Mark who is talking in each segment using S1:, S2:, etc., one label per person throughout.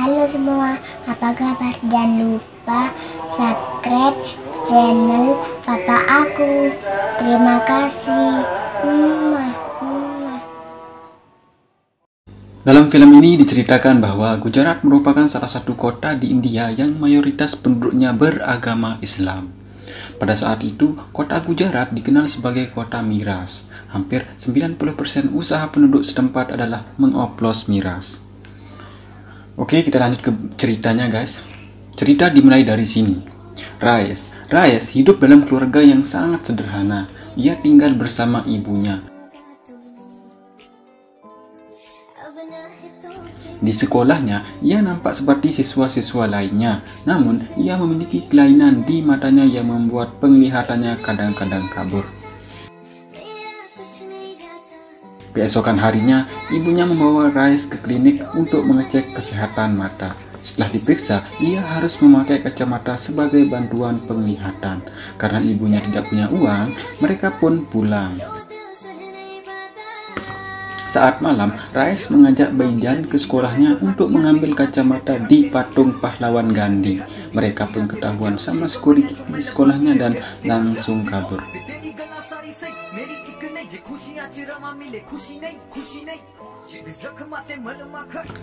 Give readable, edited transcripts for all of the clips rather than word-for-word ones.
S1: Halo semua, apa kabar? Jangan lupa subscribe channel papa aku. Terima kasih.
S2: Dalam film ini diceritakan bahwa Gujarat merupakan salah satu kota di India yang mayoritas penduduknya beragama Islam. Pada saat itu, kota Gujarat dikenal sebagai kota miras. Hampir 90% usaha penduduk setempat adalah mengoplos miras. Oke, kita lanjut ke ceritanya guys. Cerita dimulai dari sini. Raes hidup dalam keluarga yang sangat sederhana. Ia tinggal bersama ibunya. Di sekolahnya, ia nampak seperti siswa-siswa lainnya. Namun, ia memiliki kelainan di matanya yang membuat penglihatannya kadang-kadang kabur. Keesokan harinya, ibunya membawa Raes ke klinik untuk mengecek kesehatan mata. Setelah diperiksa, ia harus memakai kacamata sebagai bantuan penglihatan. Karena ibunya tidak punya uang, mereka pun pulang. Saat malam, Raes mengajak Baijan ke sekolahnya untuk mengambil kacamata di patung pahlawan Gandhi. Mereka pun ketahuan sama security di sekolahnya dan langsung kabur.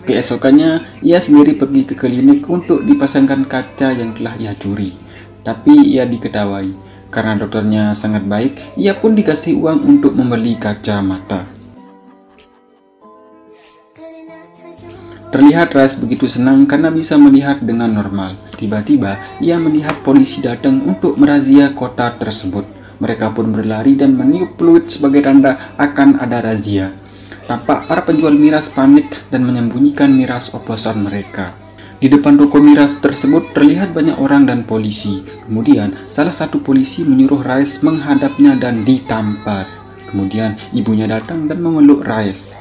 S2: Keesokannya, ia sendiri pergi ke klinik untuk dipasangkan kaca yang telah ia curi. Tapi ia diketawai. Karena dokternya sangat baik, ia pun dikasih uang untuk membeli kacamata. Terlihat Raes begitu senang karena bisa melihat dengan normal. Tiba-tiba, ia melihat polisi datang untuk merazia kota tersebut. Mereka pun berlari dan meniup peluit sebagai tanda akan ada razia. Tampak para penjual miras panik dan menyembunyikan miras oplosan mereka. Di depan toko miras tersebut terlihat banyak orang dan polisi. Kemudian, salah satu polisi menyuruh Raes menghadapnya dan ditampar. Kemudian, ibunya datang dan memeluk Raes.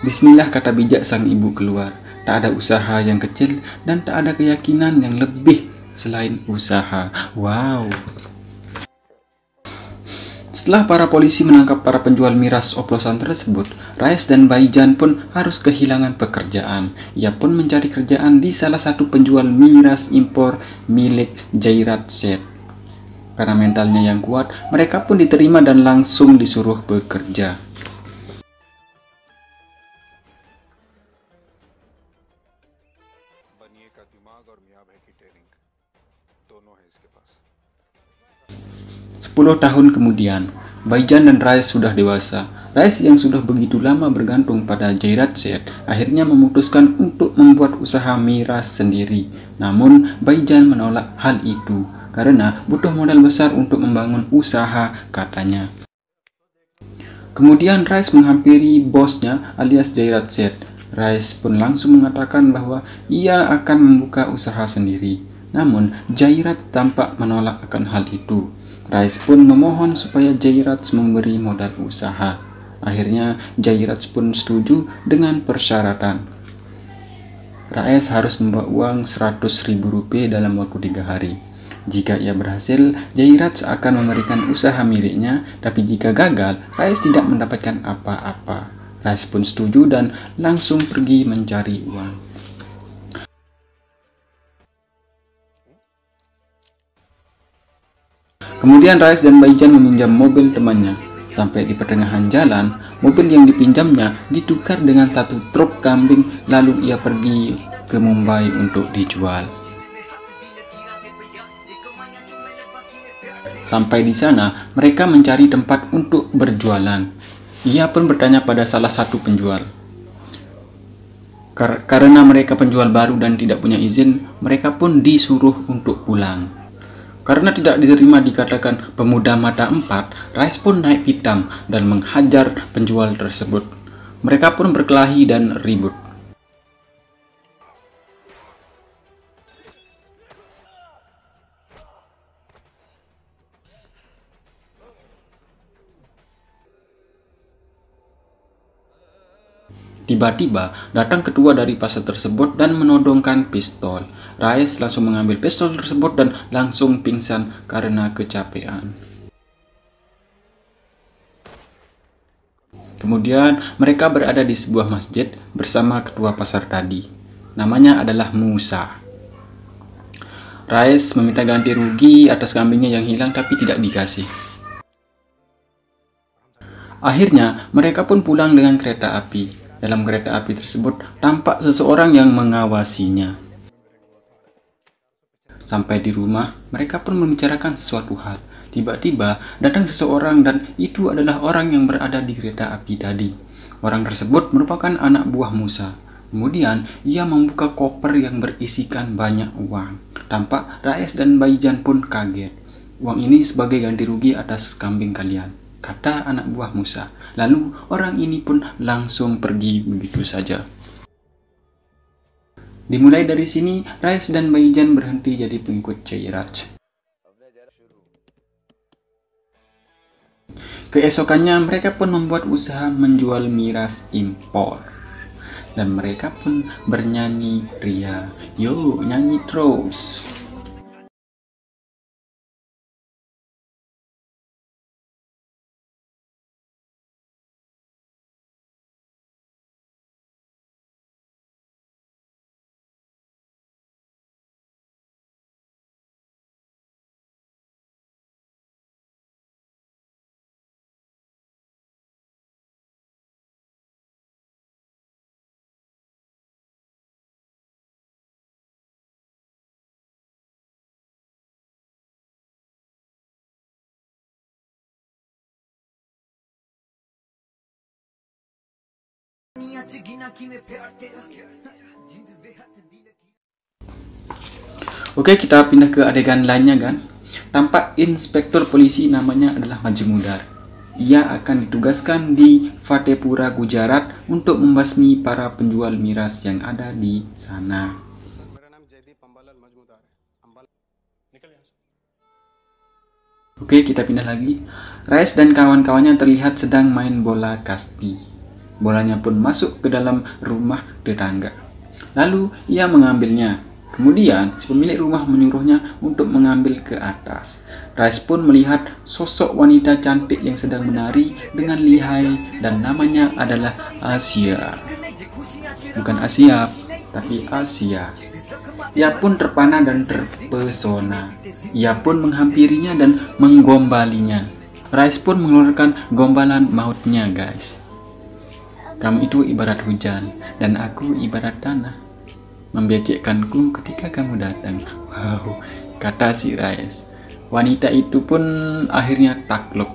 S2: Bismillah, kata bijak sang ibu keluar. Tak ada usaha yang kecil dan tak ada keyakinan yang lebih selain usaha. Wow. Setelah para polisi menangkap para penjual miras oplosan tersebut, Raes dan Baijan pun harus kehilangan pekerjaan. Ia pun mencari kerjaan di salah satu penjual miras impor milik Jairat Seth. Karena mentalnya yang kuat, mereka pun diterima dan langsung disuruh bekerja. 10 tahun kemudian, Baijan dan Raes sudah dewasa. Raes yang sudah begitu lama bergantung pada Jairat Seth akhirnya memutuskan untuk membuat usaha miras sendiri. Namun, Baijan menolak hal itu karena butuh modal besar untuk membangun usaha, katanya. Kemudian Raes menghampiri bosnya alias Jairat Seth. Raes pun langsung mengatakan bahwa ia akan membuka usaha sendiri. Namun, Jairat tampak menolak akan hal itu. Raes pun memohon supaya Jairat memberi modal usaha. Akhirnya Jairat pun setuju dengan persyaratan. Raes harus membawa uang 100.000 rupiah dalam waktu 3 hari. Jika ia berhasil, Jairat akan memberikan usaha miliknya, tapi jika gagal, Raes tidak mendapatkan apa-apa. Raes pun setuju dan langsung pergi mencari uang. Kemudian Raes dan Baijan meminjam mobil temannya. Sampai di pertengahan jalan, mobil yang dipinjamnya ditukar dengan satu truk kambing, lalu ia pergi ke Mumbai untuk dijual. Sampai di sana, mereka mencari tempat untuk berjualan. Ia pun bertanya pada salah satu penjual. Karena mereka penjual baru dan tidak punya izin, mereka pun disuruh untuk pulang. Karena tidak diterima dikatakan pemuda mata empat, Raes pun naik pitam dan menghajar penjual tersebut. Mereka pun berkelahi dan ribut. Tiba-tiba datang ketua dari pasar tersebut dan menodongkan pistol. Raes langsung mengambil pistol tersebut dan langsung pingsan karena kecapean. Kemudian mereka berada di sebuah masjid bersama ketua pasar tadi. Namanya adalah Musa. Rais meminta ganti rugi atas kambingnya yang hilang tapi tidak dikasih. Akhirnya mereka pun pulang dengan kereta api. Dalam kereta api tersebut tampak seseorang yang mengawasinya. Sampai di rumah, mereka pun membicarakan sesuatu hal. Tiba-tiba datang seseorang dan itu adalah orang yang berada di kereta api tadi. Orang tersebut merupakan anak buah Musa. Kemudian ia membuka koper yang berisikan banyak uang. Tampak Rais dan Baijan pun kaget. Uang ini sebagai ganti rugi atas kambing kalian, kata anak buah Musa. Lalu orang ini pun langsung pergi begitu saja. Dimulai dari sini, Rais dan Baijan berhenti jadi pengikut Jairaj. Keesokannya mereka pun membuat usaha menjual miras impor. Dan mereka pun bernyanyi ria. Yo, nyanyi terus. Oke, kita pindah ke adegan lainnya kan. Tampak inspektur polisi namanya adalah Majmudar. Ia akan ditugaskan di Fatehpura, Gujarat untuk membasmi para penjual miras yang ada di sana. Oke, kita pindah lagi. Rais dan kawan-kawannya terlihat sedang main bola kasti. Bolanya pun masuk ke dalam rumah tetangga. Lalu ia mengambilnya. Kemudian si pemilik rumah menyuruhnya untuk mengambil ke atas. Rais pun melihat sosok wanita cantik yang sedang menari dengan lihai dan namanya adalah Asia. Bukan Asia, tapi Asia. Ia pun terpana dan terpesona. Ia pun menghampirinya dan menggombalinya. Rais pun mengeluarkan gombalan mautnya, guys. Kamu itu ibarat hujan, dan aku ibarat tanah. Membecekkanku ketika kamu datang. Wow, kata si Rais. Wanita itu pun akhirnya takluk.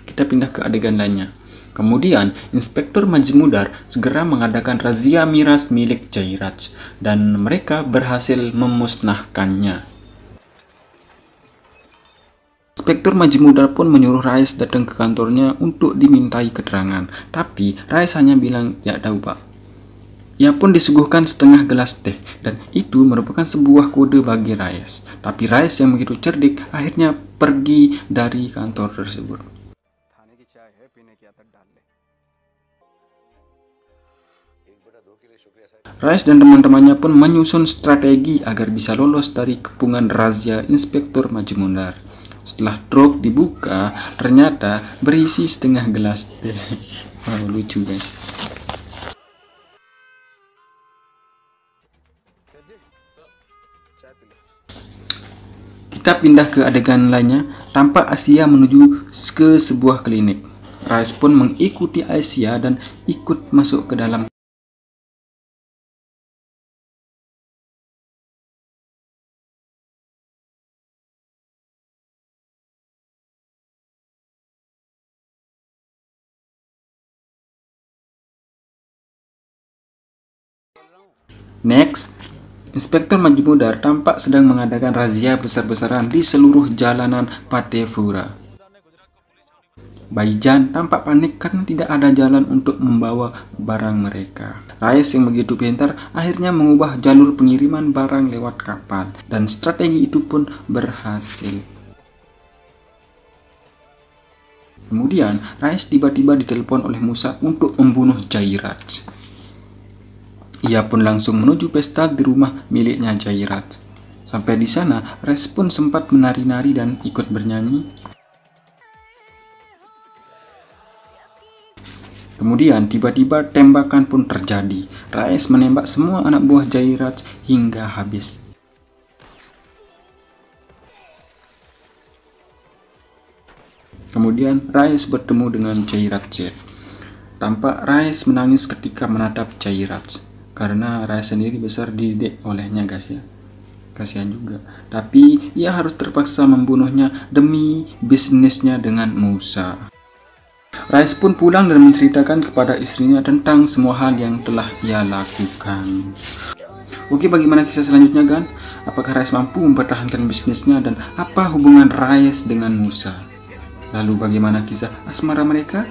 S2: Kita pindah ke adegan lainnya. Kemudian, Inspektur Majmudar segera mengadakan razia miras milik Jairaj, dan mereka berhasil memusnahkannya. Inspektur Majmudar pun menyuruh Rais datang ke kantornya untuk dimintai keterangan. Tapi Rais hanya bilang, ya tahu pak. Ia pun disuguhkan setengah gelas teh, dan itu merupakan sebuah kode bagi Rais. Tapi Rais yang begitu cerdik akhirnya pergi dari kantor tersebut. Rais dan teman-temannya pun menyusun strategi agar bisa lolos dari kepungan razia Inspektur Majmudar. Setelah truk dibuka, ternyata berisi setengah gelas teh. Wow, lucu guys. Kita pindah ke adegan lainnya. Tampak Asia menuju ke sebuah klinik. Rais pun mengikuti Asia dan ikut masuk ke dalam. Next, Inspektur Majmudar tampak sedang mengadakan razia besar-besaran di seluruh jalanan Fatehpura. Baijan tampak panik karena tidak ada jalan untuk membawa barang mereka. Rais yang begitu pintar akhirnya mengubah jalur pengiriman barang lewat kapal, dan strategi itu pun berhasil. Kemudian, Rais tiba-tiba ditelepon oleh Musa untuk membunuh Jairaj. Ia pun langsung menuju pesta di rumah miliknya Jairaj. Sampai di sana, Rais pun sempat menari-nari dan ikut bernyanyi. Kemudian tiba-tiba tembakan pun terjadi. Rais menembak semua anak buah Jairaj hingga habis. Kemudian Rais bertemu dengan Jairaj. Tampak Rais menangis ketika menatap Jairaj, karena Rais sendiri besar dididik olehnya guys ya. Kasihan juga. Tapi ia harus terpaksa membunuhnya demi bisnisnya dengan Musa. Rais pun pulang dan menceritakan kepada istrinya tentang semua hal yang telah ia lakukan. Oke, bagaimana kisah selanjutnya kan? Apakah Rais mampu mempertahankan bisnisnya dan apa hubungan Rais dengan Musa? Lalu bagaimana kisah asmara mereka?